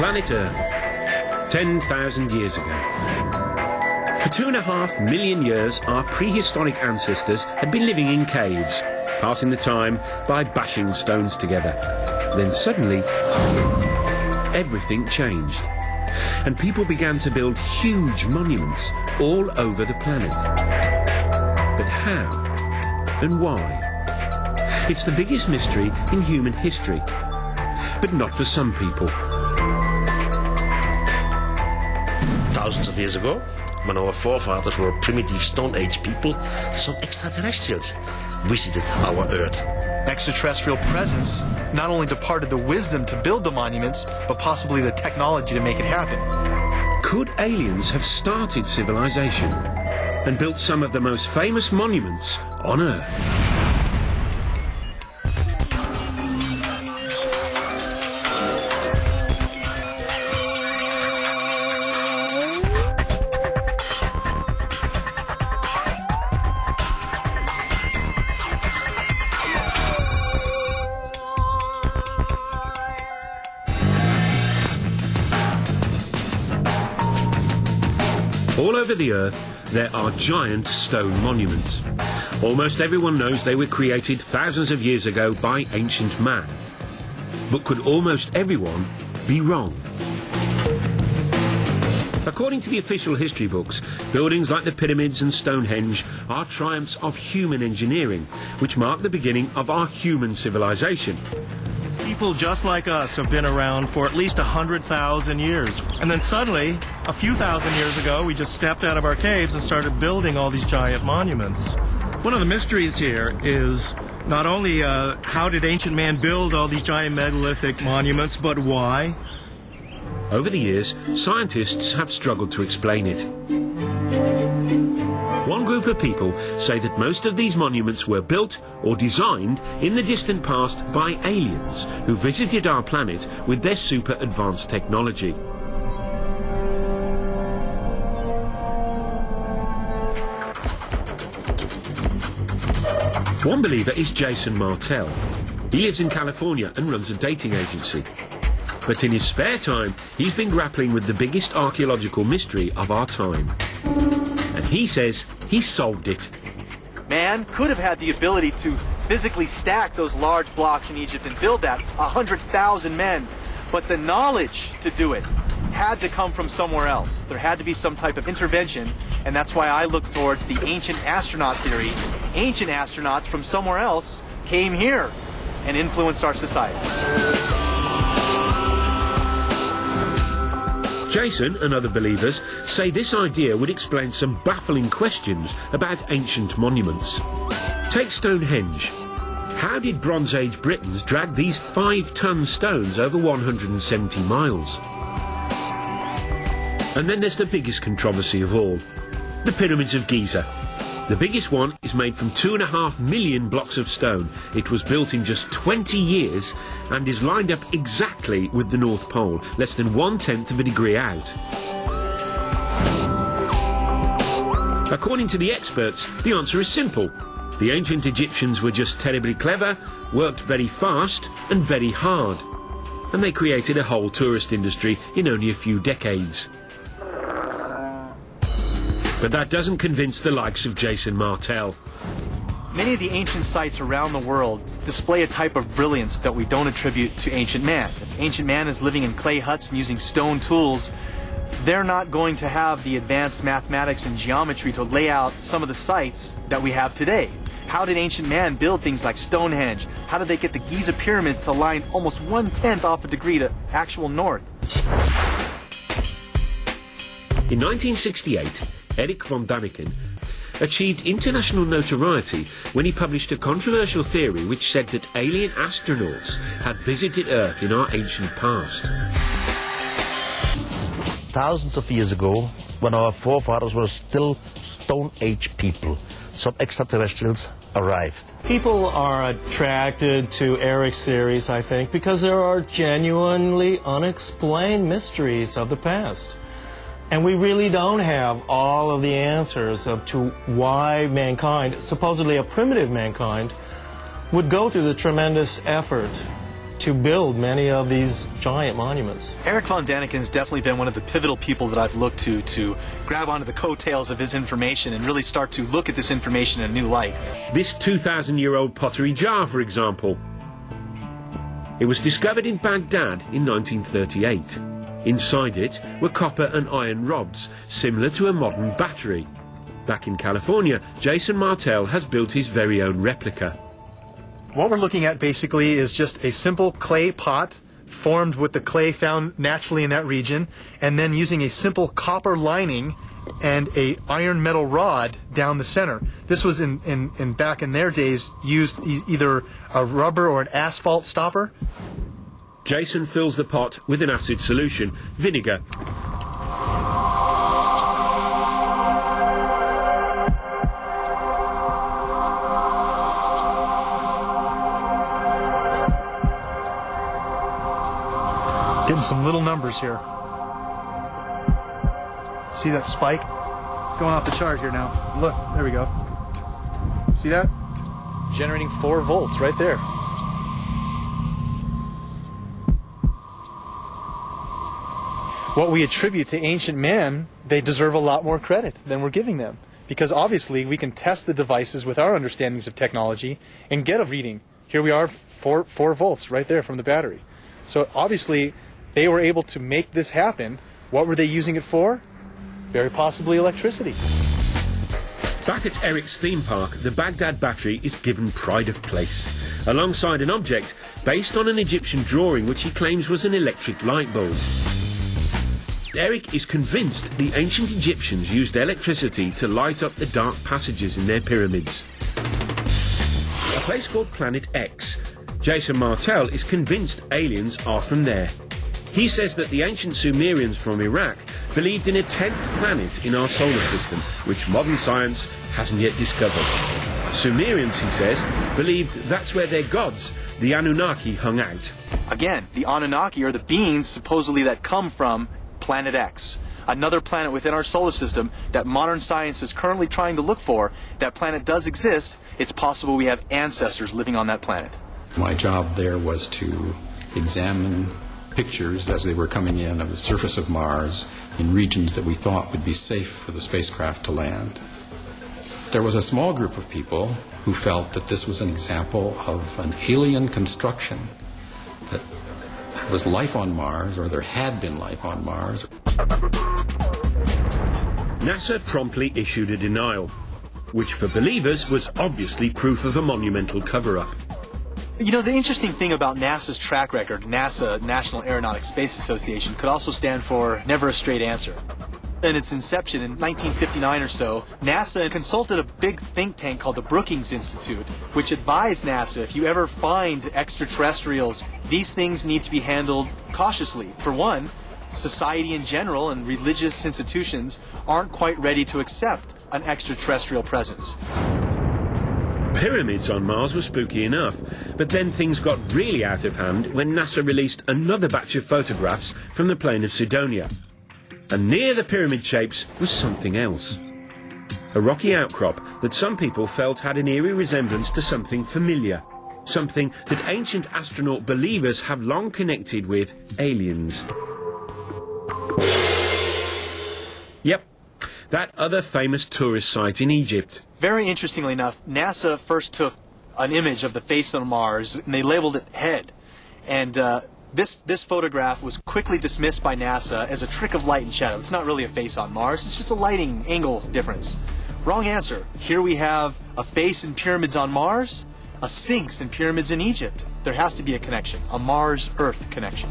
Planet Earth, 10,000 years ago. For 2.5 million years, our prehistoric ancestors had been living in caves, passing the time by bashing stones together. Then suddenly, everything changed, and people began to build huge monuments all over the planet. But how and why? It's the biggest mystery in human history, but not for some people. Thousands of years ago, when our forefathers were primitive Stone Age people, some extraterrestrials visited our Earth. Extraterrestrial presence not only departed the wisdom to build the monuments, but possibly the technology to make it happen. Could aliens have started civilization and built some of the most famous monuments on Earth? All over the Earth, there are giant stone monuments. Almost everyone knows they were created thousands of years ago by ancient man. But could almost everyone be wrong? According to the official history books, buildings like the pyramids and Stonehenge are triumphs of human engineering, which mark the beginning of our human civilization. People just like us have been around for at least 100,000 years. And then suddenly, a few thousand years ago, we just stepped out of our caves and started building all these giant monuments. One of the mysteries here is not only how did ancient man build all these giant megalithic monuments, but why? Over the years, scientists have struggled to explain it. One group of people say that most of these monuments were built or designed in the distant past by aliens who visited our planet with their super advanced technology. One believer is Jason Martell. He lives in California and runs a dating agency. But in his spare time, he's been grappling with the biggest archaeological mystery of our time. And he says he solved it. Man could have had the ability to physically stack those large blocks in Egypt and build that, 100,000 men. But the knowledge to do it had to come from somewhere else. There had to be some type of intervention, and that's why I look towards the ancient astronaut theory. Ancient astronauts from somewhere else came here and influenced our society. Jason and other believers say this idea would explain some baffling questions about ancient monuments. Take Stonehenge. How did Bronze Age Britons drag these 5-ton stones over 170 miles? And then there's the biggest controversy of all, the Pyramids of Giza. The biggest one is made from 2.5 million blocks of stone. It was built in just 20 years and is lined up exactly with the North Pole, less than 1/10 of a degree out. According to the experts, the answer is simple. The ancient Egyptians were just terribly clever, worked very fast and very hard. And they created a whole tourist industry in only a few decades. But that doesn't convince the likes of Jason Martell. Many of the ancient sites around the world display a type of brilliance that we don't attribute to ancient man. If ancient man is living in clay huts and using stone tools, they're not going to have the advanced mathematics and geometry to lay out some of the sites that we have today. How did ancient man build things like Stonehenge? How did they get the Giza pyramids to line almost 1/10 off a degree to actual north? In 1968, Eric von Daniken achieved international notoriety when he published a controversial theory which said that alien astronauts had visited Earth in our ancient past. Thousands of years ago, when our forefathers were still Stone Age people, some extraterrestrials arrived. People are attracted to Eric's theories, I think, because there are genuinely unexplained mysteries of the past. And we really don't have all of the answers to why mankind, supposedly a primitive mankind, would go through the tremendous effort to build many of these giant monuments. Eric von Daniken's definitely been one of the pivotal people that I've looked to grab onto the coattails of his information and really start to look at this information in a new light. This 2,000-year-old pottery jar, for example. It was discovered in Baghdad in 1938. Inside it were copper and iron rods, similar to a modern battery. Back in California, Jason Martell has built his very own replica. What we're looking at basically is just a simple clay pot formed with the clay found naturally in that region, and then using a simple copper lining and a iron metal rod down the center. This was in back in their days used either a rubber or an asphalt stopper. Jason fills the pot with an acid solution, vinegar. Getting some little numbers here. See that spike? It's going off the chart here now. Look, there we go. See that? Generating 4 volts right there. What we attribute to ancient man, they deserve a lot more credit than we're giving them. Because obviously we can test the devices with our understandings of technology and get a reading. Here we are, 4 volts right there from the battery. So obviously they were able to make this happen. What were they using it for? Very possibly electricity. Back at Eric's theme park, the Baghdad battery is given pride of place, alongside an object based on an Egyptian drawing which he claims was an electric light bulb. Eric is convinced the ancient Egyptians used electricity to light up the dark passages in their pyramids. A place called Planet X. Jason Martell is convinced aliens are from there. He says that the ancient Sumerians from Iraq believed in a 10th planet in our solar system, which modern science hasn't yet discovered. Sumerians, he says, believed that's where their gods, the Anunnaki, hung out. Again, the Anunnaki are the beings supposedly that come from Planet X, another planet within our solar system that modern science is currently trying to look for. That planet does exist. It's possible we have ancestors living on that planet. My job there was to examine pictures as they were coming in of the surface of Mars in regions that we thought would be safe for the spacecraft to land. There was a small group of people who felt that this was an example of an alien construction, that there was life on Mars, or there had been life on Mars. NASA promptly issued a denial, which for believers was obviously proof of a monumental cover-up. You know, the interesting thing about NASA's track record, NASA, National Aeronautics Space Association, could also stand for never a straight answer. In its inception in 1959 or so, NASA consulted a big think tank called the Brookings Institute, which advised NASA, if you ever find extraterrestrials, these things need to be handled cautiously. For one, society in general and religious institutions aren't quite ready to accept an extraterrestrial presence. Pyramids on Mars were spooky enough, but then things got really out of hand when NASA released another batch of photographs from the plain of Sidonia. And near the pyramid shapes was something else. A rocky outcrop that some people felt had an eerie resemblance to something familiar. Something that ancient astronaut believers have long connected with aliens. Yep, that other famous tourist site in Egypt. Very interestingly enough, NASA first took an image of the face on Mars and they labeled it head. And this photograph was quickly dismissed by NASA as a trick of light and shadow. It's not really a face on Mars, it's just a lighting angle difference. Wrong answer. Here we have a face in pyramids on Mars, a sphinx in pyramids in Egypt. There has to be a connection, a Mars-Earth connection.